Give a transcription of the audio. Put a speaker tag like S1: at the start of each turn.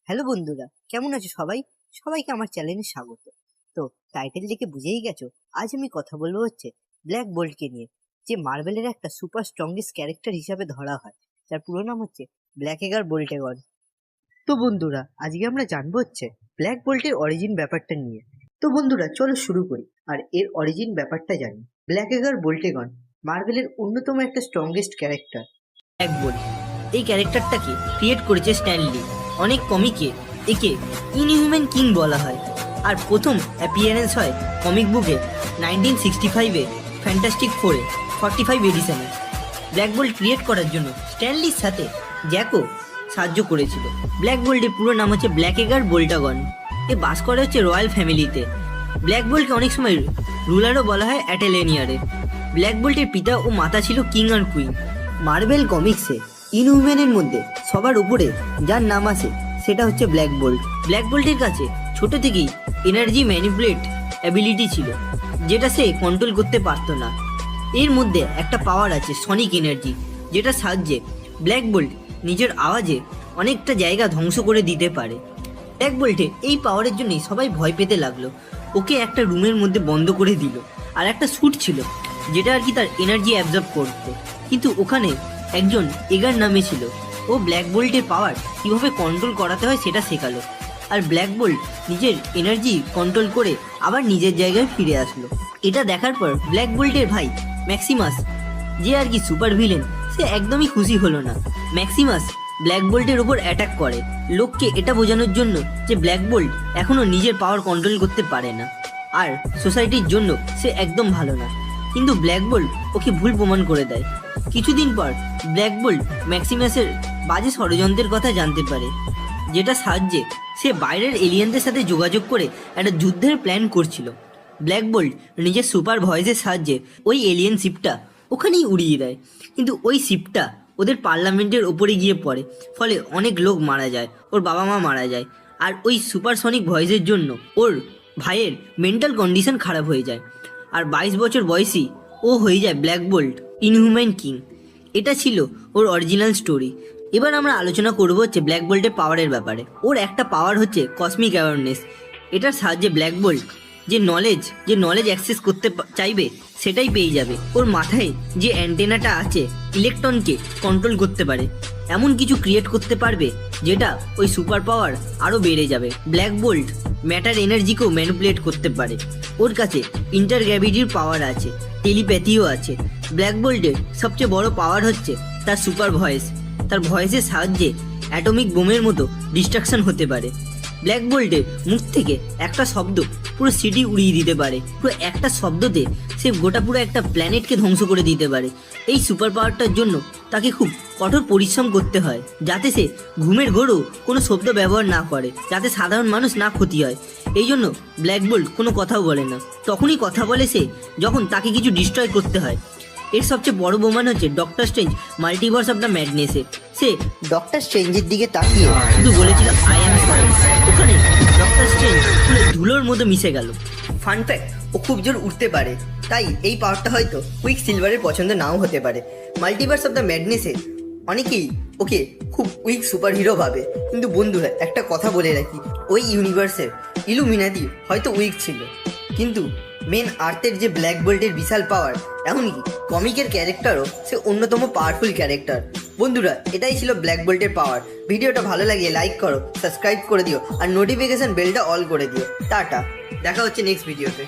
S1: Hello বন্ধুরা, কেমন আছো সবাই? সবাইকে আমার চ্যানেলে স্বাগত। তো টাইটেল দেখে বুঝেই গেছো, আজ আমি কথা বলবো হচ্ছে ব্ল্যাক বোল্টকে নিয়ে, যে মার্বেলের একটা সুপার স্ট্রংগেস্ট ক্যারেক্টার হিসাবে ধরা হয়, যার পুরো নাম হচ্ছে ব্ল্যাকেগার বোল্টেগন। তো বন্ধুরা, আজকে আমরা জানবো হচ্ছে ব্ল্যাক বোল্টের অরিজিন ব্যাপারটা নিয়ে। তো বন্ধুরা, চলো শুরু করি আর এর অরিজিন ব্যাপারটা জানি। ব্ল্যাকেগার বোল্টেগন মার্বেলের অন্যতম একটা স্ট্রংগেস্ট ক্যারেক্টার।
S2: ব্ল্যাক বোল্ট এই ক্যারেক্টারটাকে ক্রিয়েট করেছে স্ট্যানলি। অনেক কমিকে একে ইনহিউম্যান কিং বলা হয়, আর প্রথম অ্যাপিয়ারেন্স হয় কমিক বুকে 1965-এ ফ্যান্টাস্টিক 4-এ 45 এডিশনে। ব্ল্যাক বোল্ট ক্রিয়েট করার জন্য স্ট্যানলির সাথে জ্যাকও সাহায্য করেছিল। ব্ল্যাক বোল্টের পুরো নাম হচ্ছে ব্ল্যাকেগার বোল্টাগন। এ বাস করে হচ্ছে রয়্যাল ফ্যামিলিতে। ব্ল্যাক বোল্টকে অনেক সময় রুলারও বলা হয় অ্যাটেলেনিয়ারে। ব্ল্যাক বোল্টের পিতা ও মাতা ছিল কিং আর কুইন। মার্বেল কমিক্সে ইনহিউম্যানের মধ্যে সবার উপরে যার নাম আছে সেটা হচ্ছে ব্ল্যাক বোল্ট। ব্ল্যাক বোল্টের কাছে ছোট থেকেই এনার্জি ম্যানিপুলেট অ্যাবিলিটি ছিল, যেটা সে কন্ট্রোল করতে পারতো না। এর মধ্যে একটা পাওয়ার আছে সনিক এনার্জি, যেটা সাহায্যে ব্ল্যাক বোল্ট নিজের আওয়াজে অনেকটা জায়গা ধ্বংস করে দিতে পারে। ব্ল্যাক বোল্টে এই পাওয়ারের জন্যই সবাই ভয় পেতে লাগলো। ওকে একটা রুমের মধ্যে বন্ধ করে দিল, আর একটা স্যুট ছিল যেটা আর কি তার এনার্জি অ্যাবজর্ব করতো। কিন্তু ওখানে একজন এগার নামে ছিল, ও ব্ল্যাক বোল্টের পাওয়ার কীভাবে কন্ট্রোল করাতে হয় সেটা শেখালো। আর ব্ল্যাক বোল্ট নিজের এনার্জি কন্ট্রোল করে আবার নিজের জায়গায় ফিরে আসলো। এটা দেখার পর ব্ল্যাক বোল্টের ভাই ম্যাক্সিমাস, যে আর কি সুপার ভিলেন, সে একদমই খুশি হলো না। ম্যাক্সিমাস ব্ল্যাক বোল্টের ওপর অ্যাটাক করে, লোককে এটা বোঝানোর জন্য যে ব্ল্যাক বোল্ট এখনও নিজের পাওয়ার কন্ট্রোল করতে পারে না, আর সোসাইটির জন্য সে একদম ভালো না। কিন্তু ব্ল্যাক বোল্ট ওকে ভুল প্রমাণ করে দেয়। কিছুদিন পর ব্ল্যাক বোল্ট ম্যাক্সিমাসের বাজে ষড়যন্ত্রের কথা জানতে পারে, যেটা সাহায্যে সে বাইরের এলিয়েনদের সাথে যোগাযোগ করে একটা যুদ্ধের প্ল্যান করছিল। ব্ল্যাক বোল্ট নিজের সুপার ভয়েসের সাহায্যে ওই এলিয়েন শিপটা ওখানেই উড়িয়ে দেয়, কিন্তু ওই শিপটা ওদের পার্লামেন্টের ওপরে গিয়ে পড়ে, ফলে অনেক লোক মারা যায়, ওর বাবা মা মারা যায়। আর ওই সুপারসনিক ভয়েসের জন্য ওর ভাইয়ের মেন্টাল কন্ডিশন খারাপ হয়ে যায়, আর 22 বছর বয়সী ও হয়ে যায় ব্ল্যাক বোল্ট ইনহিউম্যান কিং। এটা ছিল ওর অরিজিনাল স্টোরি। এবার আমরা আলোচনা করব হচ্ছে ব্ল্যাক বোল্টের পাওয়ারের ব্যাপারে। ওর একটা পাওয়ার হচ্ছে কসমিক অ্যাওয়ারনেস। এটার সাহায্যে ব্ল্যাক বোল্ট যে নলেজ অ্যাক্সেস করতে চাইবে সেটাই পেয়ে যাবে। ওর মাথায় যে অ্যান্টেনাটা আছে ইলেকট্রনকে কন্ট্রোল করতে পারে, এমন কিছু ক্রিয়েট করতে পারবে যেটা ওই সুপার পাওয়ার আরও বেড়ে যাবে। ব্ল্যাক বোল্ট ম্যাটার এনার্জিকেও ম্যানিপুলেট করতে পারে। ওর কাছে ইন্টারগ্র্যাভিটির পাওয়ার আছে, টেলিপ্যাথিও আছে। ব্ল্যাক বোল্টের সবচেয়ে বড় পাওয়ার হচ্ছে তার সুপার ভয়েস। তার ভয়েসের সাহায্যে অ্যাটমিক বোমের মতো ডিস্ট্রাকশন হতে পারে। ব্ল্যাক বোল্টের মুখ থেকে একটা শব্দ পুরো সিটি উড়িয়ে দিতে পারে। পুরো একটা শব্দতে সে পুরো একটা প্ল্যানেটকে ধ্বংস করে দিতে পারে। এই সুপার পাওয়ারটার জন্য তাকে খুব কঠোর পরিশ্রম করতে হয়, যাতে সে ঘুমের ঘোরেও কোনো শব্দ ব্যবহার না করে, যাতে সাধারণ মানুষ না ক্ষতি হয়। এই জন্য ব্ল্যাক বোল্ট কোনো কথাও বলে না। তখনই কথা বলে সে যখন তাকে কিছু ডিস্ট্রয় করতে হয়। এর সবচেয়ে বড় প্রমাণ হচ্ছে doctor strange multiverse of the ম্যাডনেসে। সে ডক্টর স্ট্রেঞ্জের দিকে তাকিয়ে শুধু বলেছিল আই অ্যাম সরি। ওখানে ডক্টর স্ট্রেঞ্জ পুরো ধুলোর মধ্যে মিশে গেল। ফান ফ্যাক্ট, ও খুব জোর উঠতে পারে, তাই এই পাওয়ারটা হয়তো কুইক সিলভারের পছন্দ নাও হতে পারে। মাল্টিভার্স অফ দ্য ম্যাডনেসে অনেকেই ওকে খুব উইক সুপার হিরো ভাবে, কিন্তু বন্ধুরা একটা কথা বলে রাখি, ওই ইউনিভার্সের ইলুমিনাতি হয়তো উইক ছিল, কিন্তু মেন আর্থের যে ব্ল্যাক বোল্টের বিশাল পাওয়ার, এমনকি কমিকের ক্যারেক্টারও সে অন্যতম পাওয়ারফুল ক্যারেক্টার। বন্ধুরা, এটাই ছিল ব্ল্যাক বোল্টের পাওয়ার। ভিডিওটা ভালো লাগিয়ে লাইক করো, সাবস্ক্রাইব করে দিও, আর নোটিফিকেশন বেলটা অল করে দিও। টাটা, দেখা হচ্ছে নেক্সট ভিডিওতে।